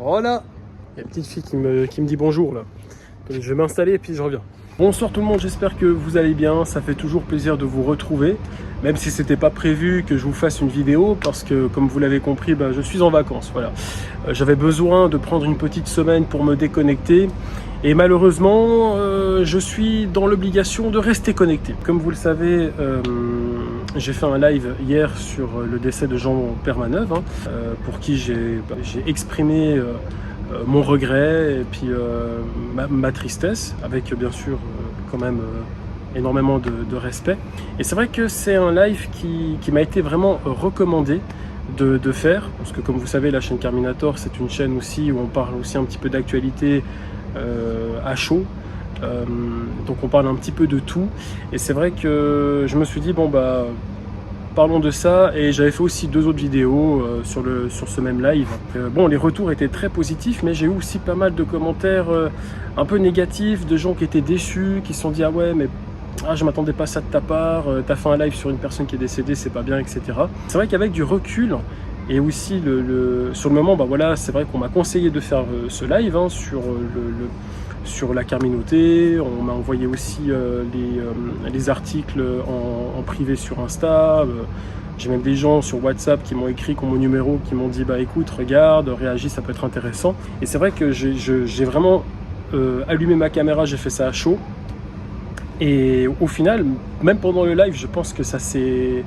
Voilà, il y a une petite fille qui me dit bonjour là. Donc, je vais m'installer et puis je reviens. Bonsoir tout le monde, j'espère que vous allez bien. Ça fait toujours plaisir de vous retrouver, même si c'était pas prévu que je vous fasse une vidéo, parce que comme vous l'avez compris, je suis en vacances. Voilà, j'avais besoin de prendre une petite semaine pour me déconnecter. Et malheureusement, je suis dans l'obligation de rester connecté. Comme vous le savez, j'ai fait un live hier sur le décès de Jean Permaneuve, pour qui j'ai exprimé mon regret et puis ma tristesse, avec bien sûr quand même énormément de respect. Et c'est vrai que c'est un live qui m'a été vraiment recommandé de faire, parce que comme vous savez, la chaîne Carminator, c'est une chaîne aussi où on parle aussi un petit peu d'actualité à chaud, donc on parle un petit peu de tout, et c'est vrai que je me suis dit parlons de ça, et j'avais fait aussi 2 autres vidéos sur ce même live. Les retours étaient très positifs, mais j'ai eu aussi pas mal de commentaires un peu négatifs, de gens qui étaient déçus, qui se sont dit ah ouais mais je m'attendais pas à ça de ta part, t'as fait un live sur une personne qui est décédée, c'est pas bien, etc. C'est vrai qu'avec du recul, et aussi sur le moment, c'est vrai qu'on m'a conseillé de faire ce live sur la communauté. On m'a envoyé aussi les articles en privé sur Insta. J'ai même des gens sur WhatsApp qui m'ont écrit, qui ont mon numéro, qui m'ont dit écoute, regarde, réagis, ça peut être intéressant. Et c'est vrai que j'ai vraiment allumé ma caméra, j'ai fait ça à chaud. Et au final, même pendant le live, je pense que ça s'est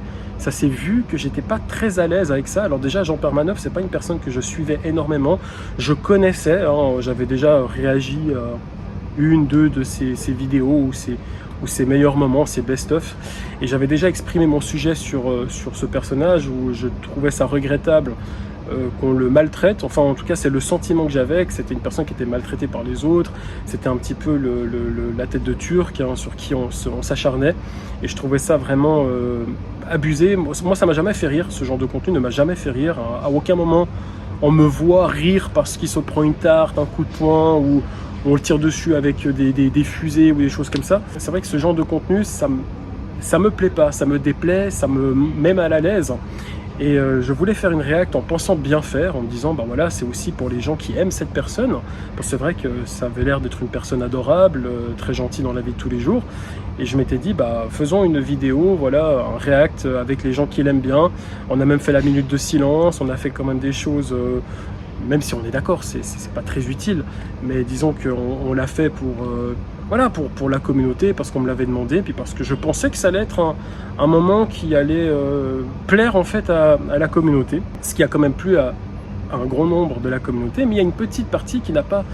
vu que j'étais pas très à l'aise avec ça. Alors déjà, Jean Permaneuve, c'est pas une personne que je suivais énormément. Je connaissais, j'avais déjà réagi à 1-2 de ses vidéos ou ses meilleurs moments, ses best-of. Et j'avais déjà exprimé mon sujet sur ce personnage, où je trouvais ça regrettable qu'on le maltraite. Enfin, en tout cas, c'est le sentiment que j'avais, que c'était une personne qui était maltraitée par les autres. C'était un petit peu la tête de Turc sur qui on s'acharnait. Et je trouvais ça vraiment abusé. Moi, ça m'a jamais fait rire. Ce genre de contenu ne m'a jamais fait rire. À aucun moment, on me voit rire parce qu'il se prend une tarte, un coup de poing, ou on le tire dessus avec des fusées ou des choses comme ça. C'est vrai que ce genre de contenu, ça me plaît pas, ça me déplaît, ça me met mal à l'aise. Et je voulais faire une réact en pensant bien faire, en me disant c'est aussi pour les gens qui aiment cette personne, parce que c'est vrai que ça avait l'air d'être une personne adorable, très gentille dans la vie de tous les jours. Et je m'étais dit faisons une vidéo, un réact avec les gens qui l'aiment bien. On a même fait la minute de silence, on a fait quand même des choses, même si on est d'accord, c'est pas très utile, mais disons qu'on l'a fait pour la communauté, parce qu'on me l'avait demandé, puis parce que je pensais que ça allait être un moment qui allait plaire en fait à la communauté, ce qui a quand même plu à un grand nombre de la communauté, mais il y a une petite partie qui n'a pas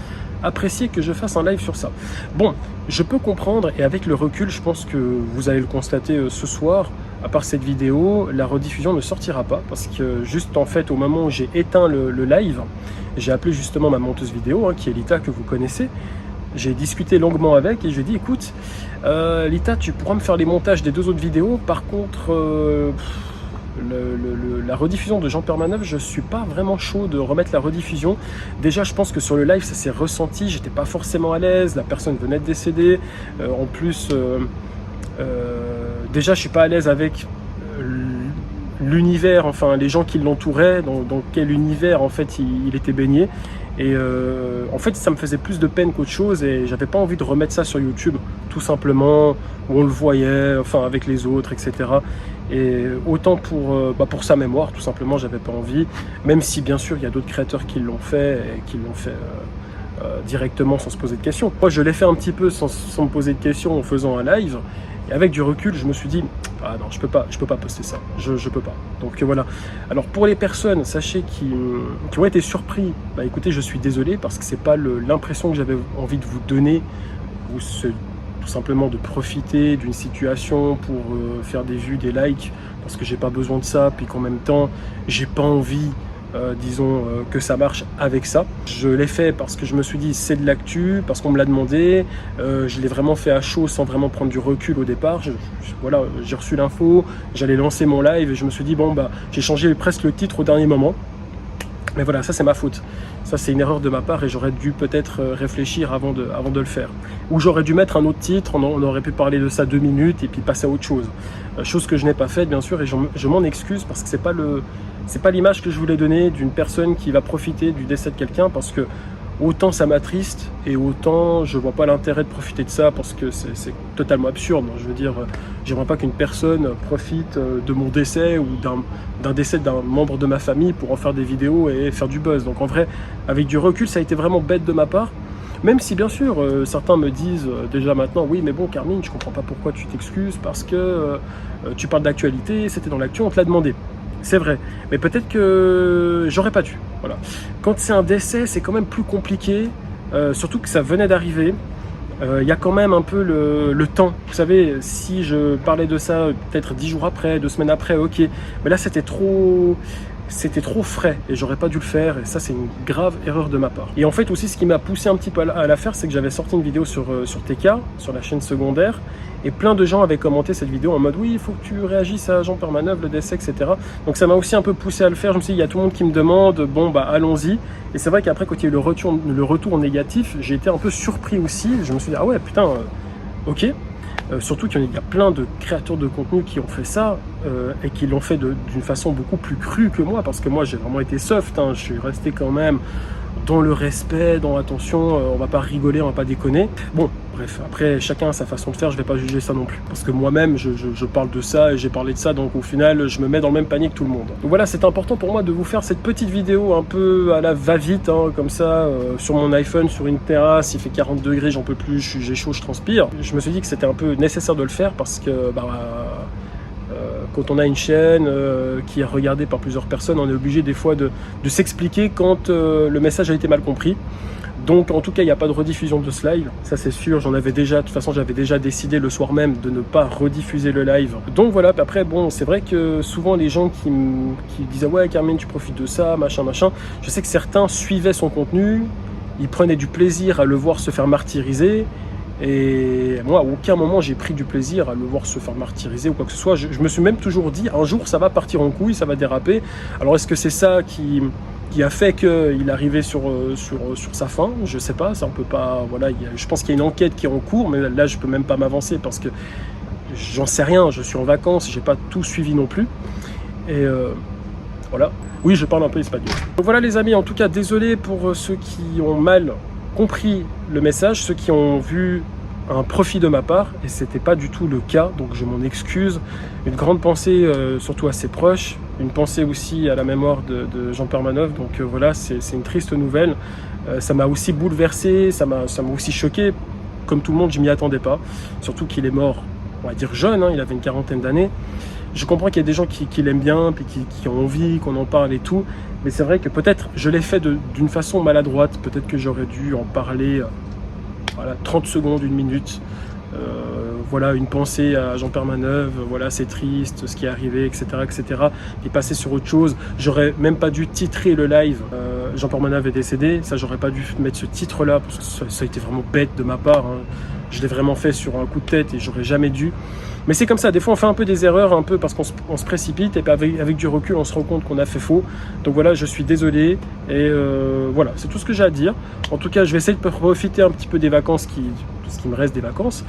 apprécié que je fasse un live sur ça. Bon, je peux comprendre, et avec le recul, je pense que vous allez le constater ce soir, à part cette vidéo, la rediffusion ne sortira pas, parce que juste en fait au moment où j'ai éteint le live, j'ai appelé justement ma monteuse vidéo, qui est Lita, que vous connaissez. J'ai discuté longuement avec et je lui ai dit écoute Lita, tu pourras me faire les montages des 2 autres vidéos, par contre la rediffusion de Jean Permaneuve, je suis pas vraiment chaud de remettre la rediffusion. Déjà je pense que sur le live ça s'est ressenti, j'étais pas forcément à l'aise, la personne venait de décéder, en plus déjà je suis pas à l'aise avec l'univers, enfin les gens qui l'entouraient, dans quel univers en fait il était baigné. Et en fait ça me faisait plus de peine qu'autre chose, et j'avais pas envie de remettre ça sur YouTube, tout simplement, où on le voyait, avec les autres, etc. Et autant pour sa mémoire, tout simplement, j'avais pas envie, même si bien sûr il y a d'autres créateurs qui l'ont fait, et qui l'ont fait directement sans se poser de questions. Moi je l'ai fait un petit peu sans me poser de questions en faisant un live, et avec du recul je me suis dit ah non, je peux pas poster ça, je peux pas. Donc voilà. Alors pour les personnes, sachez qui ont été surpris, écoutez, je suis désolé, parce que c'est pas l'impression que j'avais envie de vous donner, ou tout simplement de profiter d'une situation pour faire des vues, des likes, parce que j'ai pas besoin de ça, puis qu'en même temps j'ai pas envie que ça marche avec ça. Je l'ai fait parce que je me suis dit c'est de l'actu, parce qu'on me l'a demandé, je l'ai vraiment fait à chaud sans vraiment prendre du recul au départ. J'ai reçu l'info, j'allais lancer mon live et je me suis dit j'ai changé presque le titre au dernier moment. Mais voilà, ça c'est ma faute. Ça c'est une erreur de ma part, et j'aurais dû peut-être réfléchir avant de le faire. Ou j'aurais dû mettre un autre titre, on aurait pu parler de ça 2 minutes et puis passer à autre chose. Chose que je n'ai pas faite bien sûr, et je m'en excuse, parce que c'est c'est pas l'image que je voulais donner d'une personne qui va profiter du décès de quelqu'un, parce que autant ça m'attriste et autant je vois pas l'intérêt de profiter de ça, parce que c'est totalement absurde. Je veux dire, j'aimerais pas qu'une personne profite de mon décès ou d'un décès d'un membre de ma famille pour en faire des vidéos et faire du buzz. Donc en vrai, avec du recul, ça a été vraiment bête de ma part. Même si bien sûr, certains me disent déjà maintenant, oui mais bon Carmine, je comprends pas pourquoi tu t'excuses, parce que tu parles d'actualité, c'était dans l'actu, on te l'a demandé. C'est vrai, mais peut-être que j'aurais pas dû. Voilà. Quand c'est un décès, c'est quand même plus compliqué, surtout que ça venait d'arriver. Il y a quand même un peu le temps. Vous savez, si je parlais de ça peut-être 10 jours après, 2 semaines après, ok. Mais là, c'était trop frais et j'aurais pas dû le faire, et ça c'est une grave erreur de ma part. Et en fait aussi, ce qui m'a poussé un petit peu à la faire, c'est que j'avais sorti une vidéo sur TK, sur la chaîne secondaire, et plein de gens avaient commenté cette vidéo en mode oui, il faut que tu réagisses à Jean-Pierre Manœuvre, le décès, etc. Donc ça m'a aussi un peu poussé à le faire. Je me suis dit, il y a tout le monde qui me demande, bon bah allons-y. Et c'est vrai qu'après, quand il y a eu le retour négatif, j'ai été un peu surpris aussi. Je me suis dit, ah ouais putain, ok. Surtout qu'il y a plein de créateurs de contenu qui ont fait ça et qui l'ont fait d'une façon beaucoup plus crue que moi, parce que moi j'ai vraiment été soft, hein. Je suis resté quand même dans le respect, dans l'attention, on va pas rigoler, on va pas déconner. Bon, bref, après chacun a sa façon de faire, je vais pas juger ça non plus. Parce que moi-même, je parle de ça et j'ai parlé de ça, donc au final, je me mets dans le même panier que tout le monde. Donc voilà, c'est important pour moi de vous faire cette petite vidéo un peu à la va-vite, hein, comme ça, sur mon iPhone, sur une terrasse, il fait 40 degrés, j'en peux plus, j'ai chaud, je transpire. Je me suis dit que c'était un peu nécessaire de le faire parce que, quand on a une chaîne qui est regardée par plusieurs personnes, on est obligé des fois de s'expliquer quand le message a été mal compris. Donc en tout cas, il n'y a pas de rediffusion de ce live, ça c'est sûr. De toute façon, j'avais déjà décidé le soir même de ne pas rediffuser le live. Donc voilà, après bon, c'est vrai que souvent les gens qui disaient ouais Carmine, tu profites de ça, machin, je sais que certains suivaient son contenu, ils prenaient du plaisir à le voir se faire martyriser. Et moi, à aucun moment, j'ai pris du plaisir à le voir se faire martyriser ou quoi que ce soit. Je me suis même toujours dit, un jour, ça va partir en couille, ça va déraper. Alors, est-ce que c'est ça qui a fait qu'il arrivait sur sa fin? Je sais pas, ça on peut pas... Voilà, je pense qu'il y a une enquête qui est en cours, mais là, je peux même pas m'avancer parce que j'en sais rien. Je suis en vacances, j'ai pas tout suivi non plus. Et voilà. Oui, je parle un peu espagnol. Donc voilà les amis, en tout cas, désolé pour ceux qui ont mal compris le message, ceux qui ont vu un profit de ma part, et c'était pas du tout le cas, donc je m'en excuse. Une grande pensée surtout à ses proches, une pensée aussi à la mémoire de Jean-Pierre Manœuvre. Donc voilà, c'est une triste nouvelle. Ça m'a aussi bouleversé, ça m'a aussi choqué. Comme tout le monde, je m'y attendais pas, surtout qu'il est mort, on va dire jeune, hein, il avait une 40aine d'années. Je comprends qu'il y a des gens qui l'aiment bien, puis qui ont envie qu'on en parle et tout, mais c'est vrai que peut-être je l'ai fait d'une façon maladroite, peut-être que j'aurais dû en parler 30 secondes, 1 minute. Voilà, une pensée à Jean-Pierre Manœuvre, voilà, c'est triste ce qui est arrivé, etc., et passer sur autre chose. J'aurais même pas dû titrer le live. Jean-Pierre Manœuvre est décédé, ça j'aurais pas dû mettre ce titre-là, parce que ça a été vraiment bête de ma part, hein. Je l'ai vraiment fait sur un coup de tête et j'aurais jamais dû. Mais c'est comme ça, des fois on fait un peu des erreurs, un peu parce qu'on se précipite, et puis avec du recul on se rend compte qu'on a fait faux. Donc voilà, je suis désolé, et voilà, c'est tout ce que j'ai à dire. En tout cas, je vais essayer de profiter un petit peu des vacances, ce qui me reste des vacances.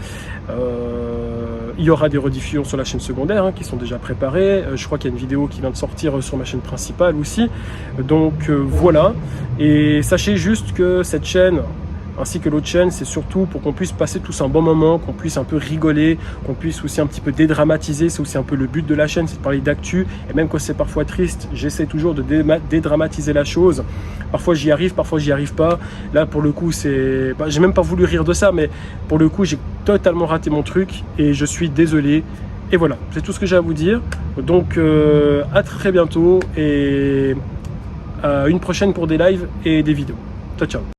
Il y aura des rediffusions sur la chaîne secondaire qui sont déjà préparées. Je crois qu'il y a une vidéo qui vient de sortir sur ma chaîne principale aussi. Donc voilà, et sachez juste que cette chaîne, ainsi que l'autre chaîne, c'est surtout pour qu'on puisse passer tous un bon moment, qu'on puisse un peu rigoler, qu'on puisse aussi un petit peu dédramatiser. C'est aussi un peu le but de la chaîne, c'est de parler d'actu. Et même quand c'est parfois triste, j'essaie toujours de dédramatiser la chose. Parfois j'y arrive, parfois j'y arrive pas. Là pour le coup, j'ai même pas voulu rire de ça, mais pour le coup j'ai totalement raté mon truc et je suis désolé. Et voilà, c'est tout ce que j'ai à vous dire. Donc à très bientôt et à une prochaine pour des lives et des vidéos. Ciao ciao.